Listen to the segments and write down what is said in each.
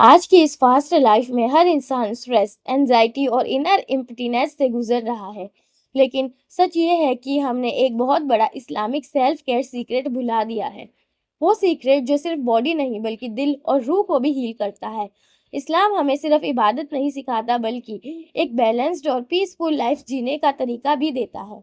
آج کی اس fast life میں ہر انسان سٹریس، اینزائٹی اور انر امپٹینس سے گزر رہا ہے، لیکن سچ یہ ہے کہ ہم نے ایک بہت بڑا اسلامک سیلف کیئر سیکرٹ بھلا دیا ہے۔ وہ سیکرٹ جو صرف باڈی نہیں بلکہ دل اور روح کو بھی ہیل کرتا ہے۔ اسلام ہمیں صرف عبادت نہیں سکھاتا بلکہ ایک بیلنسڈ اور پیسفل لائف جینے کا طریقہ بھی دیتا ہے۔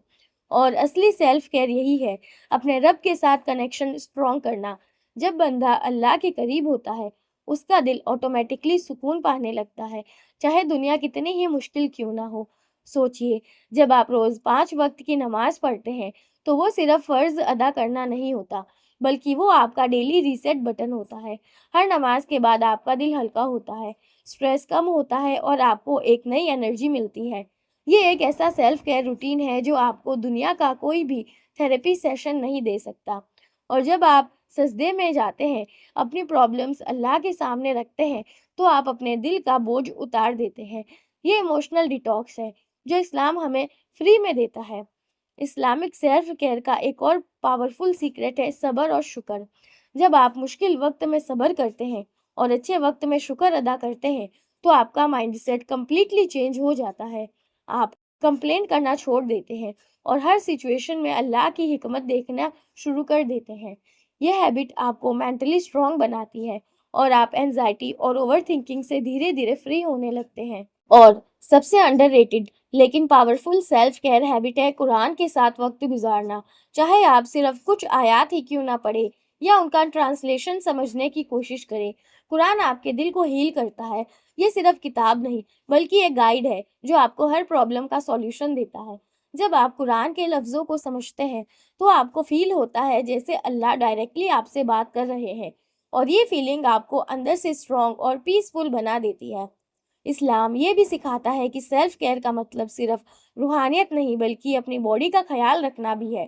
اور اصلی سیلف کیئر یہی ہے، اپنے رب کے ساتھ کنیکشن اسٹرانگ کرنا۔ جب بندہ اللہ کے قریب ہوتا ہے، اس کا دل آٹومیٹکلی سکون پانے لگتا ہے، چاہے دنیا کتنی ہی مشکل کیوں نہ ہو۔ سوچئے، جب آپ روز 5 وقت کی نماز پڑھتے ہیں تو وہ صرف فرض ادا کرنا نہیں ہوتا، بلکہ وہ آپ کا ڈیلی ریسیٹ بٹن ہوتا ہے۔ ہر نماز کے بعد آپ کا دل ہلکا ہوتا ہے، سٹریس کم ہوتا ہے اور آپ کو ایک نئی انرجی ملتی ہے۔ یہ ایک ایسا سیلف کیئر روٹین ہے جو آپ کو دنیا کا کوئی بھی تھیراپی سیشن نہیں دے سکتا۔ اور جب آپ سجدے میں جاتے ہیں، اپنی پرابلمز اللہ کے سامنے رکھتے ہیں، تو آپ اپنے دل کا بوجھ اتار دیتے ہیں۔ یہ ایموشنل ڈیٹاکس ہے جو اسلام ہمیں فری میں دیتا ہے۔ اسلامک سیلف کیئر کا ایک اور پاورفل سیکرٹ ہے صبر اور شکر۔ جب آپ مشکل وقت میں صبر کرتے ہیں اور اچھے وقت میں شکر ادا کرتے ہیں تو آپ کا مائنڈ سیٹ کمپلیٹلی چینج ہو جاتا ہے۔ آپ کمپلین کرنا چھوڑ دیتے ہیں اور ہر سچویشن میں اللہ کی حکمت دیکھنا شروع کر دیتے ہیں۔ یہ ہیبٹ آپ کو مینٹلی اسٹرانگ بناتی ہے اور آپ اینزائٹی اور اوور تھنکنگ سے دھیرے دھیرے فری ہونے لگتے ہیں۔ اور سب سے انڈر ریٹڈ لیکن پاورفل سیلف کیئر ہیبٹ ہے قرآن کے ساتھ وقت گزارنا۔ چاہے آپ صرف کچھ آیات ہی کیوں نہ پڑھیں یا ان کا ٹرانسلیشن سمجھنے کی کوشش کریں، قرآن آپ کے دل کو ہیل کرتا ہے۔ یہ صرف کتاب نہیں بلکہ ایک گائیڈ ہے جو آپ کو ہر پرابلم کا سولوشن دیتا ہے۔ جب آپ قرآن کے لفظوں کو سمجھتے ہیں تو آپ کو فیل ہوتا ہے جیسے اللہ ڈائریکٹلی آپ سے بات کر رہے ہیں، اور یہ فیلنگ آپ کو اندر سے اسٹرانگ اور پیسفل بنا دیتی ہے۔ اسلام یہ بھی سکھاتا ہے کہ سیلف کیئر کا مطلب صرف روحانیت نہیں بلکہ اپنی باڈی کا خیال رکھنا بھی ہے۔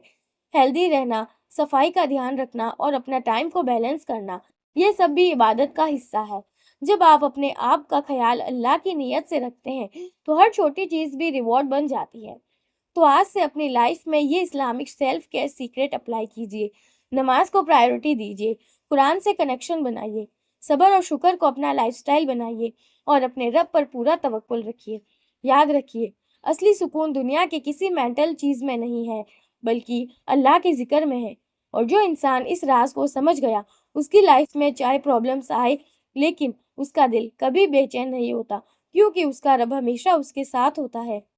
ہیلدی رہنا، صفائی کا دھیان رکھنا اور اپنا ٹائم کو بیلنس کرنا، یہ سب بھی عبادت کا حصہ ہے۔ جب آپ اپنے آپ کا خیال اللہ کی نیت سے رکھتے ہیں تو ہر چھوٹی چیز بھی ریوارڈ بن جاتی ہے۔ تو آج سے اپنی لائف میں یہ Islamic self care secret apply کیجیے۔ نماز کو پرائیورٹی دیجیے، قرآن سے کنیکشن بنائیے، صبر اور شکر کو اپنا لائف سٹائل بنائیے اور اپنے رب پر پورا توکل رکھیے۔ یاد رکھیے، اصلی سکون دنیا کے کسی مینٹل چیز میں نہیں ہے بلکہ اللہ کے ذکر میں ہے۔ اور جو انسان اس راز کو سمجھ گیا، اس کی لائف میں چاہے پرابلمس آئے لیکن اس کا دل کبھی بے چین نہیں ہوتا، کیونکہ اس کا رب ہمیشہ اس کے ساتھ ہوتا ہے۔